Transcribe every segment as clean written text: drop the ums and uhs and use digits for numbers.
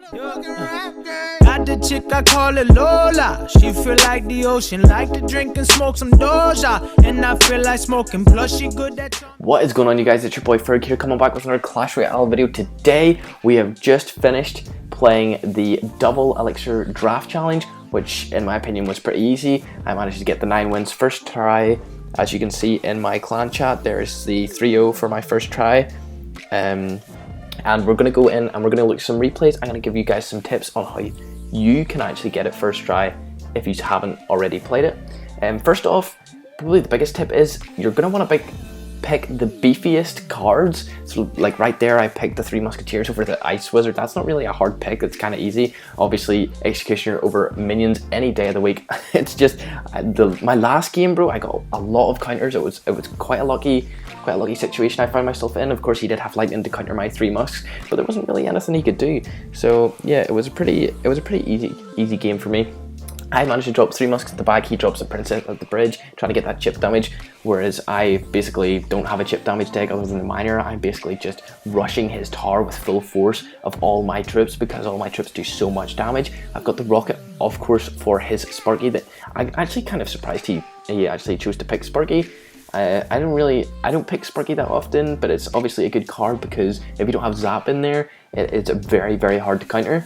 Got the chick, I call it Lola. She feel like the ocean, like to drink and smoke some Doja. And I feel like smoking, plus she good at... What is going on, you guys? It's your boy Ferg here, coming back with another Clash Royale video. Today, we have just finished playing the double Elixir draft challenge, which in my opinion was pretty easy. I managed to get the 9 wins first try. As you can see in my clan chat, there's the 3-0 for my first try. And we're going to go in and we're going to look at some replays. I'm going to give you guys some tips on how you can actually get it first try if you haven't already played it. First off, probably the biggest tip is you're going to want to pick the beefiest cards. So like right there, I picked the 3 Musketeers over the Ice Wizard. That's not really a hard pick. It's kind of easy. Obviously, Executioner over Minions any day of the week. It's just my last game, bro. I got a lot of counters. It was quite a lucky situation I found myself in. Of course, he did have lightning to counter my 3 musks, but there wasn't really anything he could do. So yeah, it was a pretty easy game for me. I managed to drop 3 musks at the back. He drops a princess at the bridge, trying to get that chip damage, whereas I basically don't have a chip damage deck other than the miner. I'm basically just rushing his tower with full force of all my troops because all my troops do so much damage. I've got the rocket, of course, for his Sparky. That I'm actually kind of surprised he actually chose to pick Sparky. I don't pick Sparky that often, but it's obviously a good card because if you don't have Zap in there, it's very hard to counter.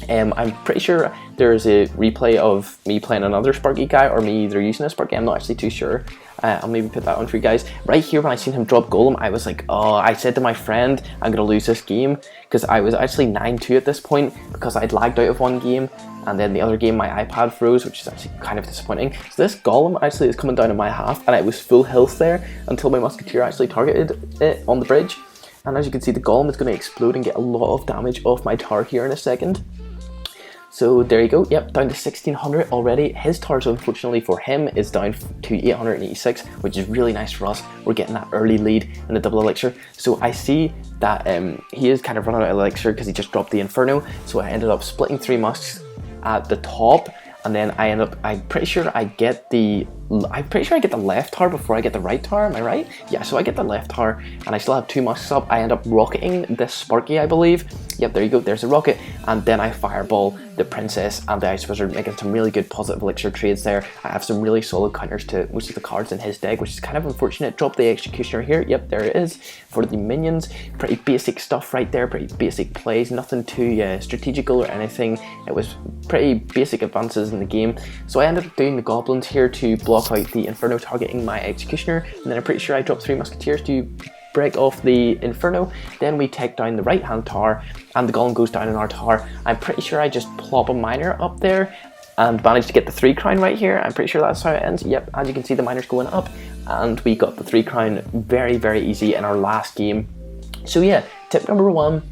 I'm pretty sure there's a replay of me playing another Sparky guy or me either using a Sparky. I'm not actually too sure. I'll maybe put that on for you guys. Right here, when I seen him drop Golem, I was like, oh, I said to my friend, I'm going to lose this game, because I was actually 9-2 at this point because I'd lagged out of one game, and then the other game my iPad froze, which is actually kind of disappointing. So this Golem actually is coming down to my half, and I was full health there until my Musketeer actually targeted it on the bridge. And as you can see, the Golem is going to explode and get a lot of damage off my tower here in a second. So there you go, yep, down to 1600 already. His towers, unfortunately for him, is down to 886, which is really nice for us. We're getting that early lead in the double Elixir. So I see that he is kind of running out of Elixir because he just dropped the Inferno. So I ended up splitting 3 musks at the top, and then I'm pretty sure I get the left tower before I get the right tower. Am I right? Yeah, so I get the left tower and I still have 2 musks up. I end up rocketing this Sparky, I believe. Yep, there you go, there's a rocket. And then I fireball the princess and the Ice Wizard, making some really good positive Elixir trades there. I have some really solid counters to most of the cards in his deck, which is kind of unfortunate. Drop the Executioner here. Yep, there it is for the minions. Pretty basic stuff right there, pretty basic plays, nothing too strategical or anything. It was pretty basic advances in the game. So I ended up doing the goblins here to block out the Inferno targeting my Executioner, and then I'm pretty sure I dropped 3 Musketeers to break off the Inferno. Then we take down the right hand tower and the Golem goes down in our tower. I'm pretty sure I just plop a miner up there and managed to get the 3 crown right here. I'm pretty sure that's how it ends. Yep, as you can see, the miner's going up and we got the 3 crown very easy in our last game. So yeah, tip number 1,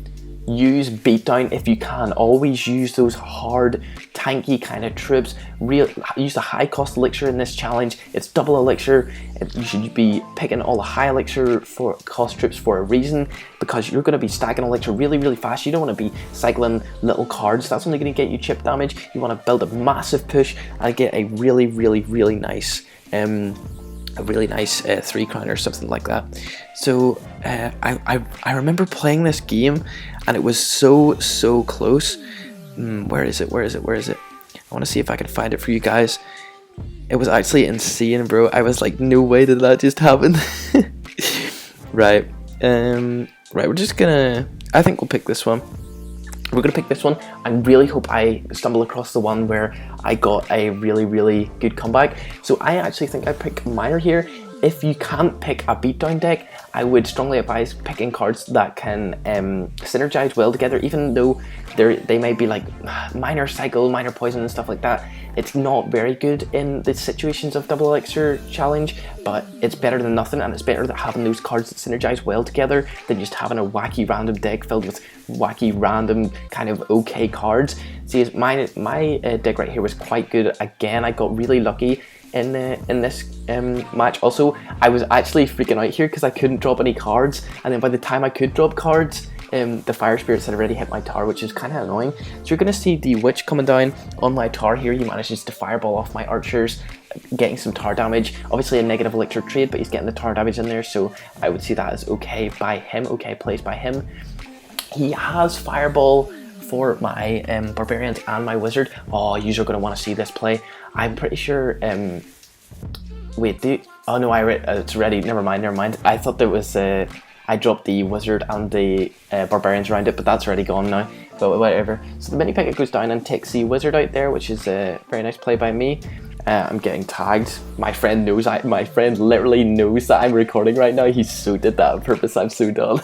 use beatdown if you can. Always use those hard, tanky kind of troops. Use the high cost Elixir in this challenge. It's double Elixir. You should be picking all the high Elixir for cost troops for a reason, because you're going to be stacking Elixir really fast. You don't want to be cycling little cards. That's only going to get you chip damage. You want to build a massive push and get a really nice 3 crown or something like that. So I remember playing this game and it was so close. Where is it? I want to see if I can find it for you guys. It was actually insane, bro. I was like, no way did that just happen. Right, we're just gonna, I think we'll pick this one. We're going to pick this one. I really hope I stumble across the one where I got a really good comeback. So I actually think I pick Miner here. If you can't pick a beatdown deck, I would strongly advise picking cards that can synergize well together, even though they may be like Minor Cycle, Minor Poison and stuff like that. It's not very good in the situations of double Elixir challenge, but it's better than nothing, and it's better than having those cards that synergize well together than just having a wacky random deck filled with wacky random kind of okay cards. See, my deck right here was quite good. Again, I got really lucky in this match. Also, I was actually freaking out here because I couldn't drop any cards, and then by the time I could drop cards, the fire spirits had already hit my tower, which is kind of annoying. So you're going to see the witch coming down on my tower here. He manages to fireball off my archers, getting some tower damage. Obviously a negative Elixir trade, but he's getting the tower damage in there, so I would see that as okay by him, okay plays by him. He has fireball for my barbarians and my wizard. Oh, you're going to want to see this play. I'm pretty sure, oh no, it's ready, never mind. I thought there was, I dropped the wizard and the barbarians around it, but that's already gone now, but whatever. So the mini picket goes down and takes the wizard out there, which is a very nice play by me. I'm getting tagged. My friend literally knows that I'm recording right now. He so did that on purpose. I'm so done.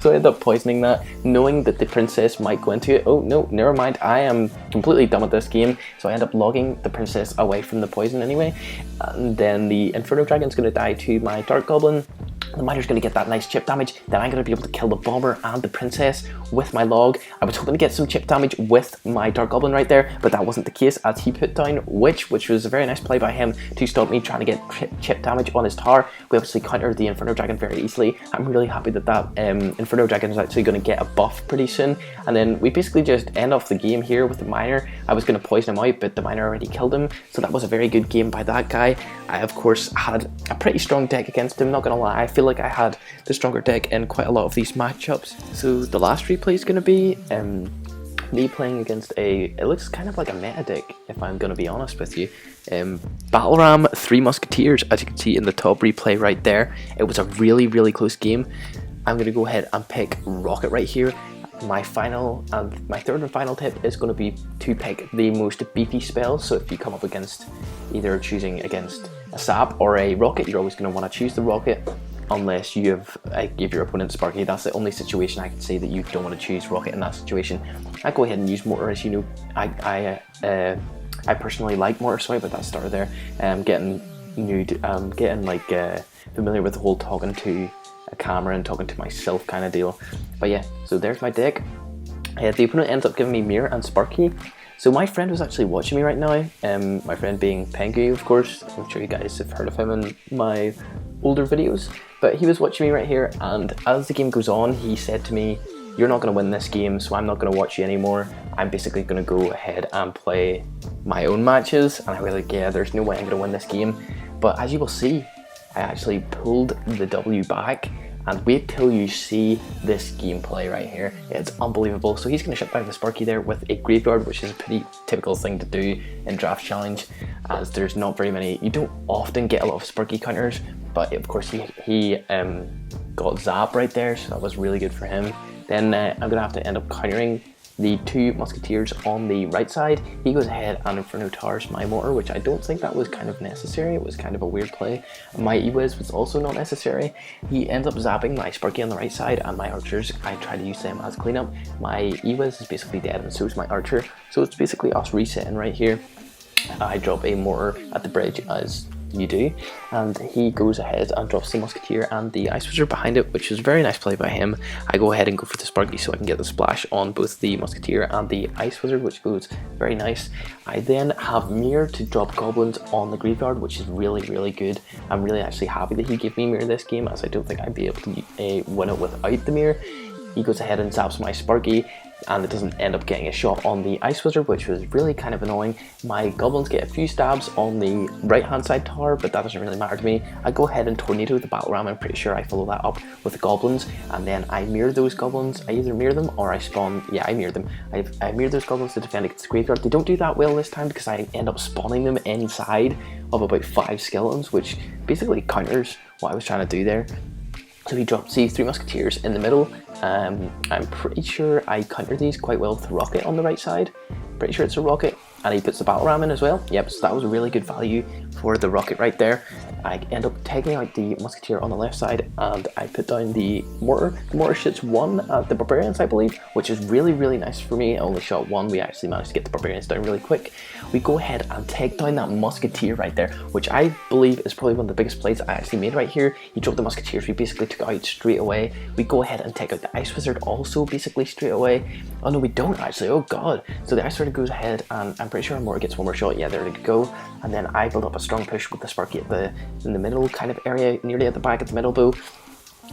So I end up poisoning that, knowing that the princess might go into it. Oh no, never mind. I am completely done with this game. So I end up logging the princess away from the poison anyway. And then the Inferno Dragon's going to die to my Dark Goblin. The miner's going to get that nice chip damage. Then I'm going to be able to kill the bomber and the princess with my log. I was hoping to get some chip damage with my Dark Goblin right there, but that wasn't the case, as he put down Witch, which was a very nice play by him to stop me trying to get chip damage on his tower. We obviously countered the Inferno Dragon very easily. I'm really happy that Inferno Dragon is actually going to get a buff pretty soon. And then we basically just end off the game here with the miner. I was going to poison him out, but the miner already killed him, so that was a very good game by that guy. I of course had a pretty strong deck against him, not gonna lie. I feel like I had the stronger deck in quite a lot of these matchups. So the last replay is gonna be me playing against it looks kind of like a meta deck, if I'm gonna be honest with you. Battle Ram, 3 Musketeers, as you can see in the top replay right there. It was a really, really close game. I'm gonna go ahead and pick Rocket right here. My third and final tip is going to be to pick the most beefy spells. So if you come up against either choosing against a sap or a rocket, you're always going to want to choose the rocket, unless you give your opponent Sparky. That's the only situation I can say that you don't want to choose rocket in that situation. I go ahead and use mortar. As you know, I personally like mortar, so I put that starter there. Getting familiar with the whole talking to a camera and talking to myself kind of deal. But yeah, so there's my deck. The opponent ends up giving me Mirror and Sparky. So my friend was actually watching me right now, my friend being Pengu, of course. I'm sure you guys have heard of him in my older videos, but he was watching me right here, and as the game goes on, he said to me, "You're not going to win this game, so I'm not going to watch you anymore. I'm basically going to go ahead and play my own matches." And I was like, yeah, there's no way I'm going to win this game. But as you will see, I actually pulled the W back, and wait till you see this gameplay right here. It's unbelievable. So he's going to shut down the Sparky there with a Graveyard, which is a pretty typical thing to do in Draft Challenge, as there's not very many, you don't often get a lot of Sparky counters, but of course he got Zap right there, so that was really good for him. Then I'm going to have to end up countering the 2 Musketeers on the right side. He goes ahead and Inferno Towers my mortar, which I don't think that was kind of necessary. It was kind of a weird play. My E-Wiz was also not necessary. He ends up zapping my Sparky on the right side, and my archers, I try to use them as cleanup. My E-Wiz is basically dead, and so is my archer. So it's basically us resetting right here. I drop a mortar at the bridge, as you do, and he goes ahead and drops the Musketeer and the Ice Wizard behind it, which is a very nice play by him. I go ahead and go for the Sparky so I can get the splash on both the Musketeer and the Ice Wizard, which goes very nice. I then have Mirror to drop goblins on the Graveyard, which is really, really good. I'm really actually happy that he gave me Mirror this game, as I don't think I'd be able to win it without the Mirror. He goes ahead and zaps my Sparky, and it doesn't end up getting a shot on the Ice Wizard, which was really kind of annoying. My goblins get a few stabs on the right hand side tower, but that doesn't really matter to me. I go ahead and tornado the Battle Ram. I'm pretty sure I follow that up with the goblins, and then I mirror those goblins. I either mirror them or I spawn, yeah, I mirror them. I mirror those goblins to defend against the Graveyard. They don't do that well this time because I end up spawning them inside of about 5 skeletons, which basically counters what I was trying to do there. So he drops these 3 Musketeers in the middle. I'm pretty sure I counter these quite well with Rocket on the right side. Pretty sure it's a Rocket. And he puts the Battle Ram in as well. Yep, so that was a really good value for the Rocket right there. I end up taking out the Musketeer on the left side, and I put down the Mortar. The Mortar shoots 1 at the Barbarians, I believe, which is really, really nice for me. I only shot 1. We actually managed to get the Barbarians down really quick. We go ahead and take down that Musketeer right there, which I believe is probably one of the biggest plays I actually made right here. He dropped the Musketeers. We basically took it out straight away. We go ahead and take out the Ice Wizard also basically straight away. Oh no, we don't actually. Oh god. So the Ice Wizard goes ahead, and I'm pretty sure our Mortar gets 1 more shot. Yeah, there we go. And then I build up a strong push with the Sparky in the middle kind of area, nearly at the back at the middle bow.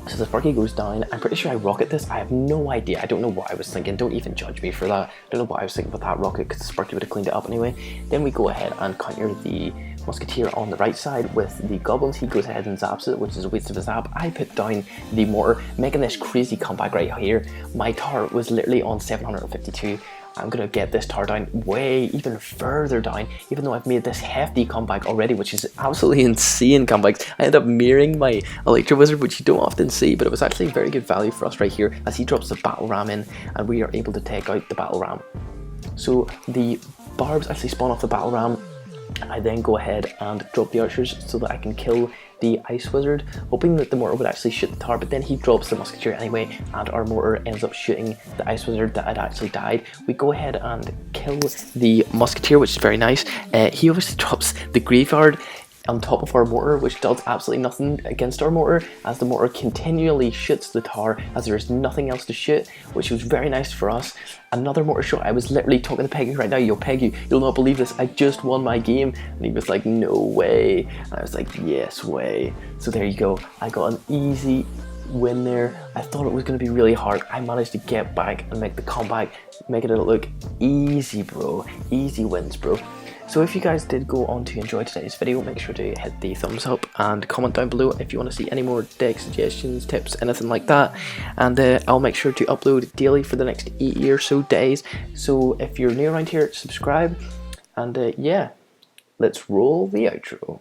So the Sparky goes down. I'm pretty sure I rocket this. I have no idea. I don't know what I was thinking. Don't even judge me for that. I don't know what I was thinking about that rocket, because the Sparky would have cleaned it up anyway. Then we go ahead and counter the musketeer on the right side with the goblins. He goes ahead and zaps it, which is a waste of a zap. I put down the mortar, making this crazy comeback right here. My tower was literally on 752. I'm gonna get this tower down way even further down, even though I've made this hefty comeback already, which is absolutely insane comebacks. I end up mirroring my Elixir wizard, which you don't often see, but it was actually very good value for us right here, as he drops the battle ram in and we are able to take out the battle ram. So the barbs actually spawn off the battle ram. I then go ahead and drop the archers so that I can kill the ice wizard, hoping that the mortar would actually shoot the tower, but then he drops the musketeer anyway, and our mortar ends up shooting the ice wizard that had actually died. We go ahead and kill the musketeer, which is very nice. He obviously drops the graveyard on top of our mortar, which does absolutely nothing against our mortar, as the mortar continually shoots the tower as there is nothing else to shoot, which was very nice for us. Another mortar shot. I was literally talking to Peggy right now. Yo, Peggy, you'll not believe this, I just won my game. And he was like, no way. And I was like, yes way. So there you go, I got an easy win there. I thought it was going to be really hard. I managed to get back and make the comeback, making it look easy, bro. Easy wins, bro. So if you guys did go on to enjoy today's video, make sure to hit the thumbs up and comment down below if you want to see any more deck suggestions, tips, anything like that. And I'll make sure to upload daily for the next 8 or so days. So if you're new around here, subscribe. And yeah, let's roll the outro.